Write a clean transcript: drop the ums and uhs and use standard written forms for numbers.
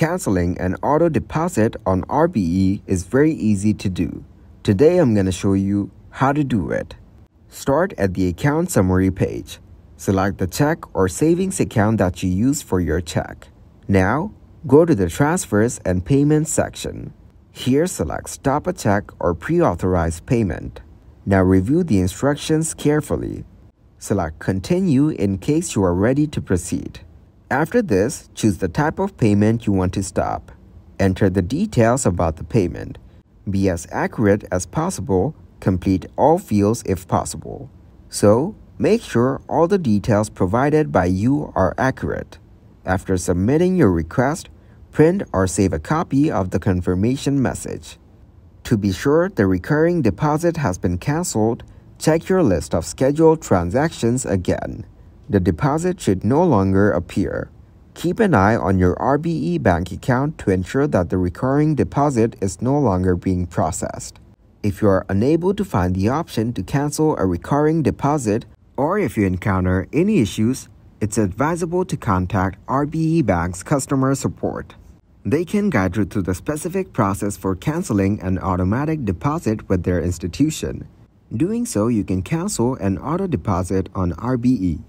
Canceling an auto deposit on RBE is very easy to do. Today I'm going to show you how to do it. Start at the account summary page. Select the check or savings account that you use for your check. Now, go to the Transfers and Payments section. Here select Stop a Check or Pre-Authorized Payment. Now review the instructions carefully. Select Continue in case you are ready to proceed. After this, choose the type of payment you want to stop. Enter the details about the payment. Be as accurate as possible. Complete all fields if possible. So, make sure all the details provided by you are accurate. After submitting your request, print or save a copy of the confirmation message. To be sure the recurring deposit has been canceled, check your list of scheduled transactions again. The deposit should no longer appear. Keep an eye on your RBE bank account to ensure that the recurring deposit is no longer being processed. If you are unable to find the option to cancel a recurring deposit, or if you encounter any issues, it's advisable to contact RBE Bank's customer support. They can guide you through the specific process for canceling an automatic deposit with their institution. Doing so, you can cancel an auto deposit on RBE.